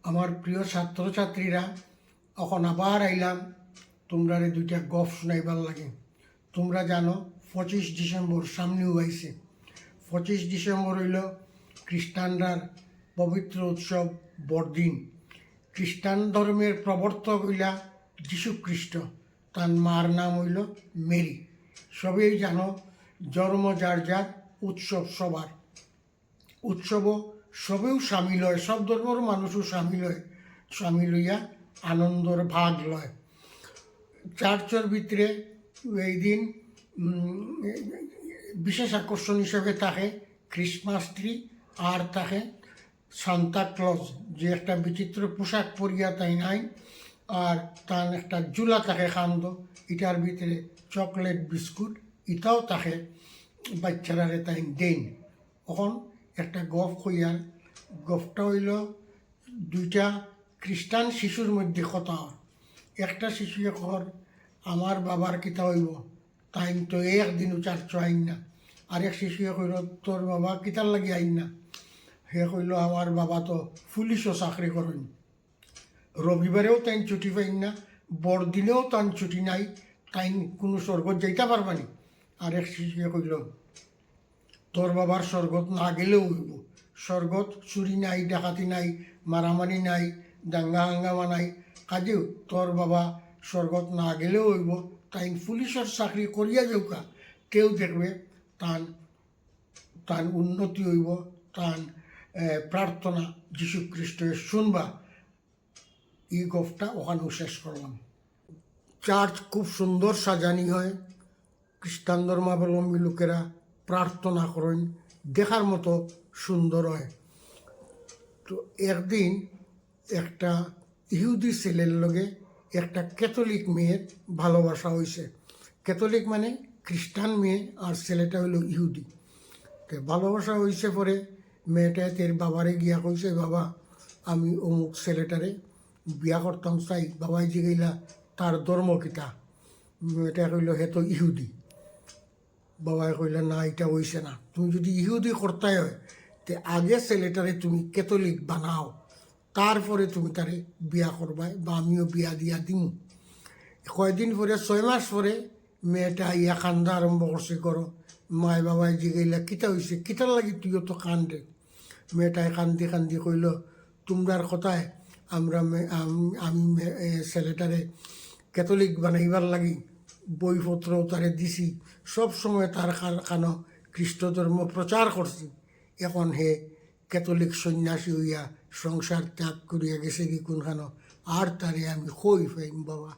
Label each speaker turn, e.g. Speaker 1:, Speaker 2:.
Speaker 1: আমার প্রিয় ছাত্রছাত্রীরা, এখন আবার আইলাম তোমরা দুইটা গপ শুনাইবার লাগে। তোমরা জানো 25 ডিসেম্বর সামনেও আইছে। 25 ডিসেম্বর হইল খ্রিস্টানরার পবিত্র উৎসব বড়দিন। খ্রিস্টান ধর্মের প্রবর্তক হইলা যীশু খ্রিস্ট, তার মার নাম হইল মেরি। সবেই জানো জন্ম যার যার, উৎসব সবার। উৎসবও সবেও সামিল হয়, সব ধর্মের মানুষও সামিল হইয়া আনন্দর ভাগ লয়। চার্চের ভিতরে এই দিন বিশেষ আকর্ষণ হিসেবে থাকে ক্রিসমাস ট্রি, আর থাকে সান্তা ক্লজ, যে একটা বিচিত্র পোশাক পরিয়া তাই নাই, আর তার একটা জুলা থাকে খান্দ, এটার ভিতরে চকলেট বিস্কুট ইটাও থাকে, বাচ্চারারে তাই দেন। এখন একটা গফ হইয়া, গফটা হইল দুইটা খ্রিস্টান শিশুর মধ্যে কথা। একটা শিশু এখন আমার বাবার কিতা হইব, তাই তো একদিনও চার্চ আইন না। আরেক শিশু কইল তোর বাবা কিতার লাগি আইন না। সে কইল আমার বাবা তো পুলিশও চাকরি করেন, রবিবারেও তাই ছুটি পাইন না, বড়দিনেও তান ছুটি নাই, তাই কোনো স্বর্গত যাইতে পারবানি। আরেক শিশুয়ে কইল তোর বাবার স্বর্গত না গেলেও হইব, স্বর্গত চুরি নাই, ডাকাতি নাই, মারামারি নাই, দাঙ্গা হাঙ্গামা নাই, কাজেও তোর বাবা স্বর্গত না গেলেও হইব, তাই পুলিশের চাকরি করিয়া যাওকা, কেউ দেখবে তার উন্নতি হইব, তার প্রার্থনা যীশু খ্রিস্টের শুনবা। এই গফটা ওখানেও শেষ করলাম। চার্চ খুব সুন্দর সাজানি হয়, খ্রিস্টান ধর্মাবলম্বী লোকেরা প্রার্থনা করেন, দেখার মতো সুন্দর হয়। তো একদিন একটা ইহুদি ছেলের লগে একটা ক্যাথলিক মেয়ের ভালোবাসা হয়েছে। ক্যাথলিক মানে খ্রিস্টান মেয়ে, আর ছেলেটা হলো ইহুদি। তো ভালোবাসা হয়েছে পরে মেয়েটা তের বাবারে গিয়া কইছে, বাবা আমি অমুক ছেলেটারে বিয়া করতাম চাই। বাবাই জিগাইলা তার ধর্ম কিতা? মেয়েটা কইল হে তো ইহুদি। বাবাই কইলা না, এটা হইছে না, তুমি যদি ইহুদি করতাই হয় তে আগে ছেলেটারে তুমি ক্যাথলিক বানাও, তারপরে তুমি তারে বিয়া করবাই, বা আমিও বিয়া দিয়া দিম। কয়দিন পরে 6 মাস পরে মেয়েটা ইয়া কান্দা আরম্ভ করছে করো। মায় বাবাই জিগাইলা কিতা হয়েছে, কিতার লাগি তুইও তো কান্দে? মেয়েটায় কান্দি কান্দি কইল তোমরার কথায় আমি ছেলেটারে ক্যাথলিক বানাইবার লাগি বইপত্র তারে দিছি, সব সময় তার কানো খ্রিস্ট ধর্ম প্রচার করছি। এখন হে ক্যাথলিক সন্ন্যাসী হইয়া সংসার ত্যাগ করিয়া গেছে কি কোনখানো, আর তারে আমি কই পাইম বাবা।